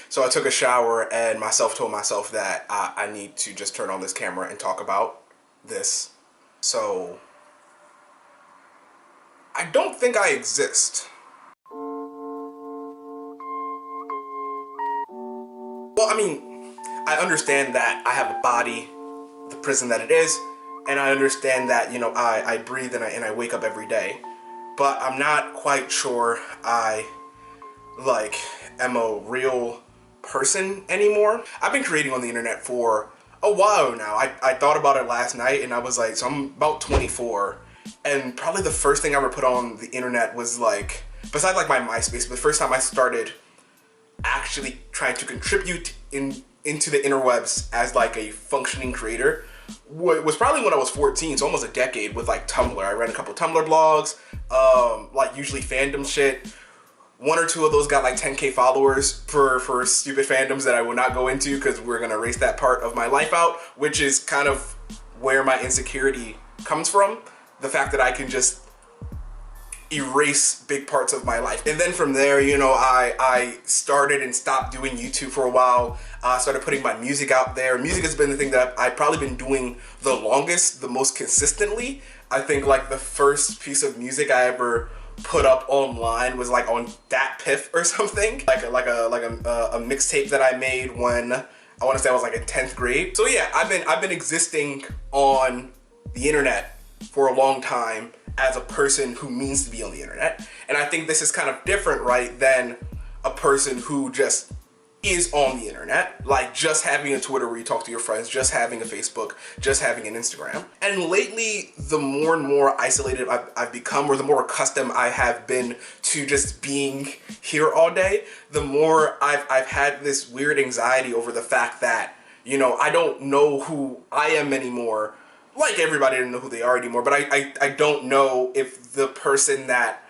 So I took a shower and myself told myself that I need to just turn on this camera and talk about this. So I don't think I exist. Well, I mean, I understand that I have a body, the prison that it is, and I understand that, you know, I breathe and I wake up every day. But I'm not quite sure I, like, am a real person anymore. I've been creating on the internet for a while now. I thought about it last night and I was like, so I'm about 24, and probably the first thing I ever put on the internet was like, besides like my MySpace, but the first time I started actually trying to contribute into the interwebs as like a functioning creator was probably when I was 14, so almost a decade, with like Tumblr. I ran a couple Tumblr blogs, like usually fandom shit. One or two of those got like 10K followers for stupid fandoms that I will not go into because we're gonna erase that part of my life out, which is kind of where my insecurity comes from. The fact that I can just erase big parts of my life. And then from there, you know, I started and stopped doing YouTube for a while. I started putting my music out there. Music has been the thing that I've probably been doing the longest, the most consistently. I think like the first piece of music I ever put up online was like on Dat Piff or something, like a mixtape that I made when I want to say I was like in 10th grade. So yeah, I've been existing on the internet for a long time as a person who means to be on the internet. And I think this is kind of different, right, than a person who just is on the internet, like just having a Twitter where you talk to your friends, just having a Facebook, just having an Instagram. And lately, the more and more isolated I've become, or the more accustomed I have been to just being here all day, the more I've had this weird anxiety over the fact that, you know, I don't know who I am anymore. Like everybody didn't know who they are anymore, but I don't know if the person that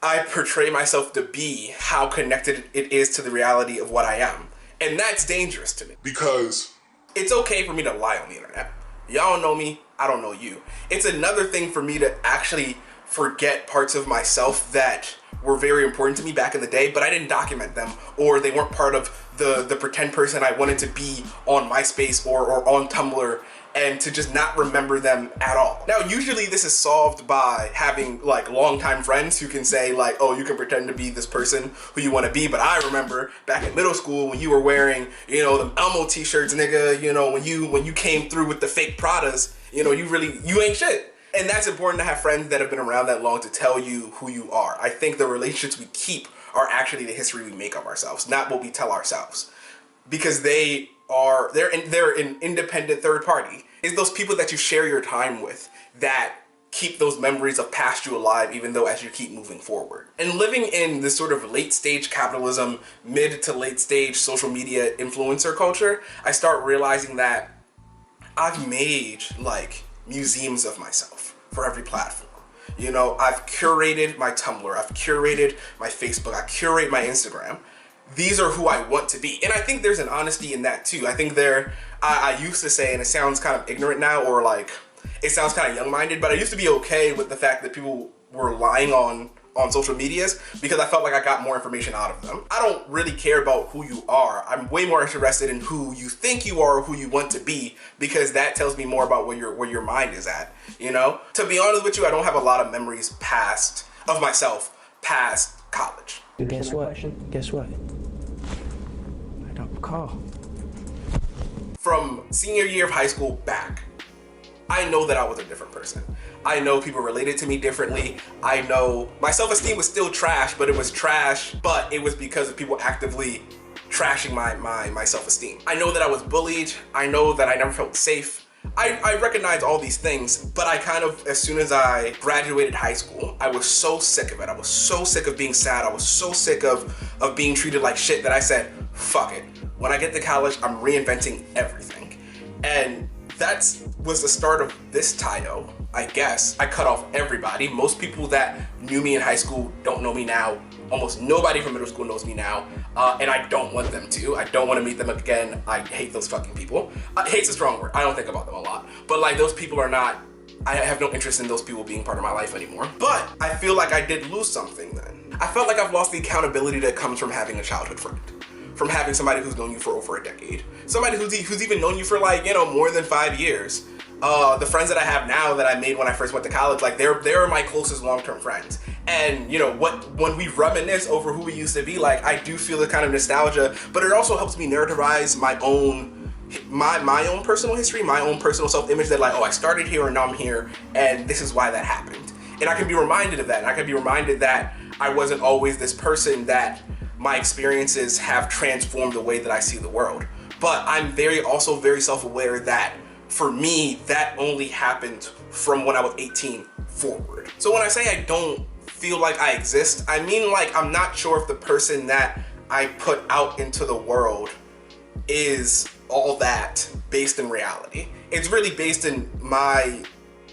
I portray myself to be, how connected it is to the reality of what I am. And that's dangerous to me. Because it's okay for me to lie on the internet. Y'all know me, I don't know you. It's another thing for me to actually forget parts of myself that were very important to me back in the day, but I didn't document them, or they weren't part of the pretend person I wanted to be on MySpace or on Tumblr, and to just not remember them at all. Now, usually this is solved by having like longtime friends who can say like, oh, you can pretend to be this person who you want to be. But I remember back in middle school when you were wearing, you know, them Elmo t-shirts, nigga, you know, when you came through with the fake Pradas, you know, you ain't shit. And that's important to have friends that have been around that long to tell you who you are. I think the relationships we keep are actually the history we make of ourselves, not what we tell ourselves. Because they're an independent third party. It's those people that you share your time with that keep those memories of past you alive, even though as you keep moving forward. And living in this sort of late stage capitalism, mid to late stage social media influencer culture, I start realizing that I've made like museums of myself for every platform. You know, I've curated my Tumblr, I've curated my Facebook, I curate my Instagram. These are who I want to be. And I think there's an honesty in that too. I think I used to say, and it sounds kind of ignorant now, or like, it sounds kind of young-minded, but I used to be okay with the fact that people were lying on social medias because I felt like I got more information out of them. I don't really care about who you are. I'm way more interested in who you think you are or who you want to be, because that tells me more about where your mind is at, you know? To be honest with you, I don't have a lot of memories past college. Guess what? Guess what? I don't recall. From senior year of high school back, I know that I was a different person. I know people related to me differently. I know my self-esteem was still trash, but it was because of people actively trashing my self-esteem. I know that I was bullied. I know that I never felt safe. I recognize all these things, but I kind of, as soon as I graduated high school, I was so sick of it. I was so sick of being sad. I was so sick of being treated like shit that I said, fuck it. When I get to college, I'm reinventing everything. And that was the start of this Tayo, I guess. I cut off everybody. Most people that knew me in high school don't know me now. Almost nobody from middle school knows me now. And I don't want them to. I don't want to meet them again. I hate those fucking people. Hate's a strong word. I don't think about them a lot. But like, those people are not I have no interest in those people being part of my life anymore. But I feel like I did lose something then. I felt like I've lost the accountability that comes from having a childhood friend, from having somebody who's known you for over a decade, somebody who's even known you for like, you know, more than 5 years. The friends that I have now that I made when I first went to college, like they're my closest long-term friends. And you know when we reminisce over who we used to be, like I do feel the kind of nostalgia, but it also helps me narrativize my own personal history, my own personal self-image, that like, oh, I started here and now I'm here and this is why that happened. And I can be reminded of that, and I can be reminded that I wasn't always this person, that my experiences have transformed the way that I see the world. But I'm also very self-aware that for me, that only happened from when I was 18 forward. So when I say I don't feel like I exist, I mean like I'm not sure if the person that I put out into the world is all that based in reality. It's really based in my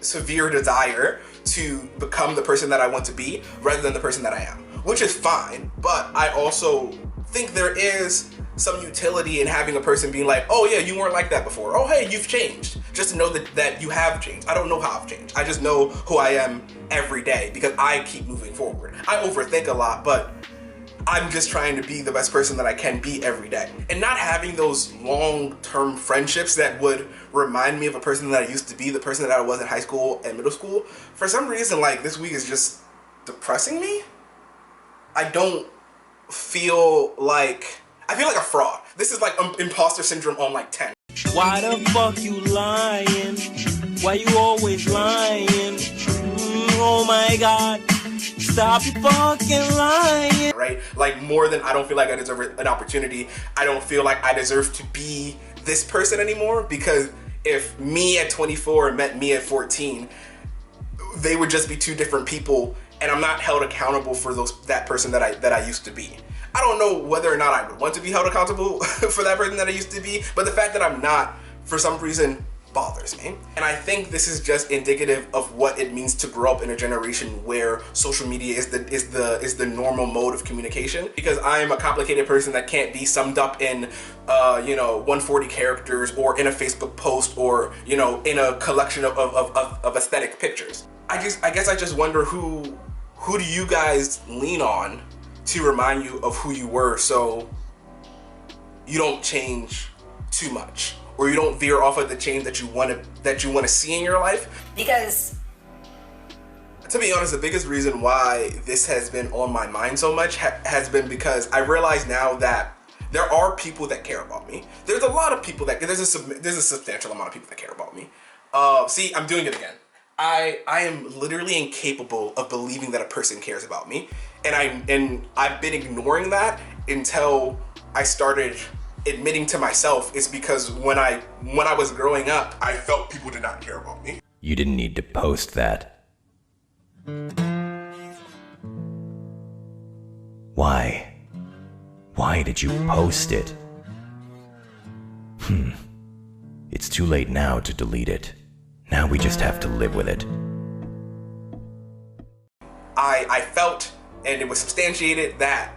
severe desire to become the person that I want to be rather than the person that I am, which is fine. But I also think there is some utility in having a person being like, oh yeah, you weren't like that before. Oh hey, you've changed. Just to know that you have changed. I don't know how I've changed. I just know who I am every day because I keep moving forward. I overthink a lot, but I'm just trying to be the best person that I can be every day. And not having those long-term friendships that would remind me of a person that I used to be, the person that I was in high school and middle school, for some reason, like this week is just depressing me. I feel like a fraud. This is like imposter syndrome on like 10. Why the fuck you lying? Why you always lying? Oh my God. Stop fucking lying. Right? Like more than I don't feel like I deserve an opportunity. I don't feel like I deserve to be this person anymore, because if me at 24 met me at 14, they would just be two different people, and I'm not held accountable for that person that I used to be. I don't know whether or not I would want to be held accountable for that person that I used to be, but the fact that I'm not, for some reason, bothers me. And I think this is just indicative of what it means to grow up in a generation where social media is the normal mode of communication. Because I am a complicated person that can't be summed up in 140 characters, or in a Facebook post, or in a collection of aesthetic pictures. I guess I just wonder who do you guys lean on to remind you of who you were, so you don't change too much, or you don't veer off of the change that you want to see in your life. Because to be honest, the biggest reason why this has been on my mind so much has been because I realize now that there are people that care about me. There's a lot of people there's a substantial amount of people that care about me. See, I'm doing it again. I am literally incapable of believing that a person cares about me, and I've been ignoring that until I started admitting to myself it's because when I was growing up, I felt people did not care about me. You didn't need to post that. Why? Why did you post it? It's too late now to delete it. Now we just have to live with it. I felt, and it was substantiated, that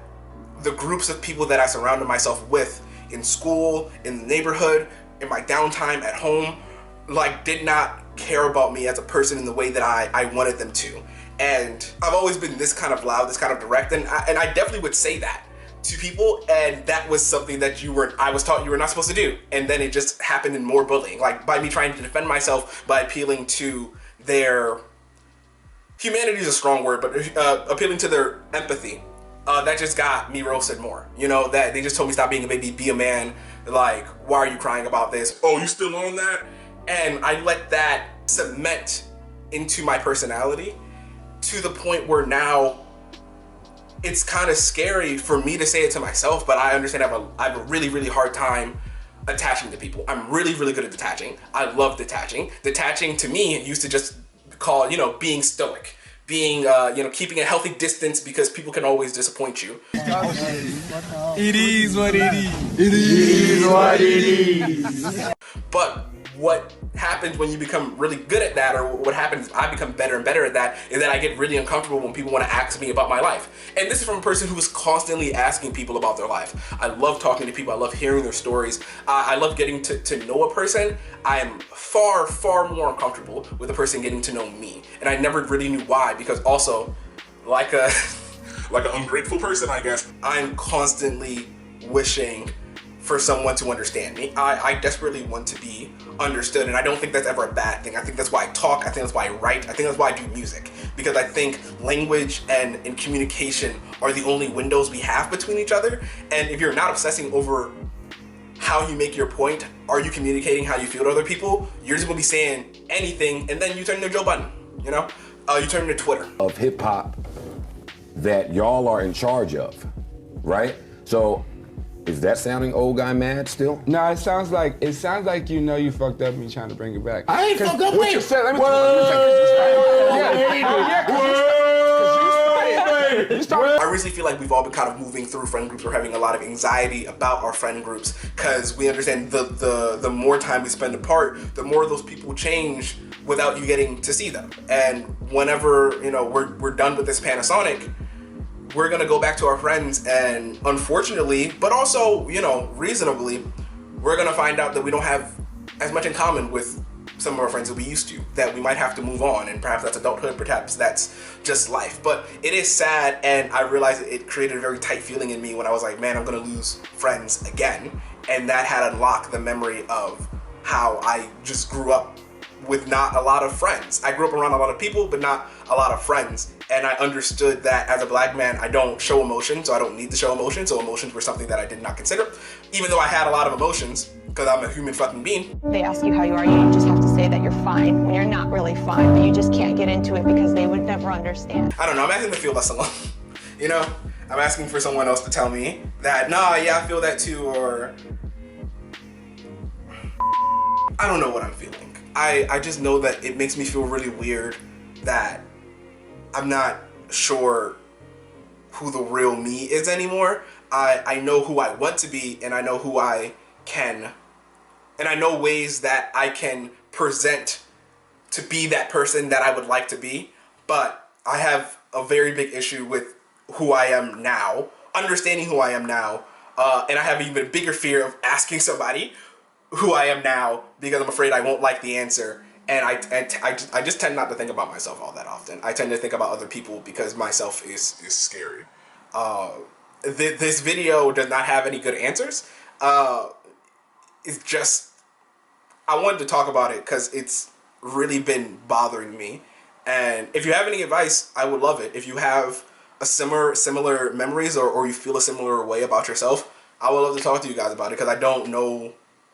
the groups of people that I surrounded myself with in school, in the neighborhood, in my downtime at home, like did not care about me as a person in the way that I wanted them to. And I've always been this kind of loud, this kind of direct, and I definitely would say that to people, and that was something that I was taught you were not supposed to do. And then it just happened in more bullying, like by me trying to defend myself by appealing to their humanity is a strong word, but appealing to their empathy. That just got me roasted more. That they just told me stop being a baby, be a man. Like, why are you crying about this? Oh, you still on that? And I let that cement into my personality to the point where now it's kind of scary for me to say it to myself, but I understand I have a really, really hard time attaching to people. I'm really, really good at detaching. I love detaching. Detaching to me used to just call, being stoic, being, keeping a healthy distance, because people can always disappoint you. It is what it is. It is what it is. But what happens when you become really good at that, or what happens, I become better and better at that, is that I get really uncomfortable when people want to ask me about my life. And this is from a person who is constantly asking people about their life. I love talking to people. I love hearing their stories. I love getting to know a person. I am far, far more uncomfortable with a person getting to know me. And I never really knew why, because also, like an ungrateful person, I guess, I'm constantly wishing for someone to understand me. I desperately want to be understood, and I don't think that's ever a bad thing. I think that's why I talk. I think that's why I write. I think that's why I do music, because I think language and communication are the only windows we have between each other. And if you're not obsessing over how you make your point, are you communicating how you feel to other people, you're just gonna be saying anything, and then you turn into Joe Budden, you know? You turn into Twitter. Of hip hop that y'all are in charge of, right? So, is that sounding old guy mad still? No, it sounds like you know you fucked up and you're trying to bring it back. I ain't fucked up. What you said? Let me I really feel like we've all been kind of moving through friend groups. We're having a lot of anxiety about our friend groups because we understand the more time we spend apart, the more those people change without you getting to see them. And whenever, you know, we're done with this Panasonic, we're gonna go back to our friends, and unfortunately, but also, you know, reasonably, we're gonna find out that we don't have as much in common with some of our friends that we used to, that we might have to move on, and perhaps that's adulthood, perhaps that's just life. But it is sad, and I realized it created a very tight feeling in me when I was like, man, I'm gonna lose friends again. And that had unlocked the memory of how I just grew up with not a lot of friends. I grew up around a lot of people, but not a lot of friends. And I understood that as a black man, I don't show emotion, so I don't need to show emotion. So emotions were something that I did not consider, even though I had a lot of emotions, because I'm a human fucking being. They ask you how you are, you just have to say that you're fine when you're not really fine, but you just can't get into it because they would never understand. I don't know, I'm asking to feel less alone. You know, I'm asking for someone else to tell me that, nah, yeah, I feel that too, or I don't know what I'm feeling. I just know that it makes me feel really weird that I'm not sure who the real me is anymore. I know who I want to be, and I know who I can, and I know ways that I can present to be that person that I would like to be, but I have a very big issue with who I am now, understanding who I am now, and I have an even bigger fear of asking somebody who I am now because I'm afraid I won't like the answer. And I just tend not to think about myself all that often. I tend to think about other people because myself is scary. This video does not have any good answers. It's just, I wanted to talk about it because it's really been bothering me. And if you have any advice, I would love it. If you have a similar memories or you feel a similar way about yourself, I would love to talk to you guys about it because I don't know,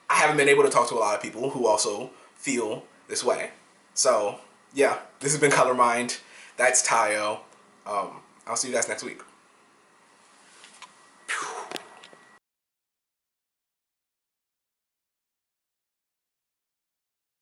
I haven't been able to talk to a lot of people who also feel this way. So yeah, this has been Color Mind. That's Tayo. I'll see you guys next week.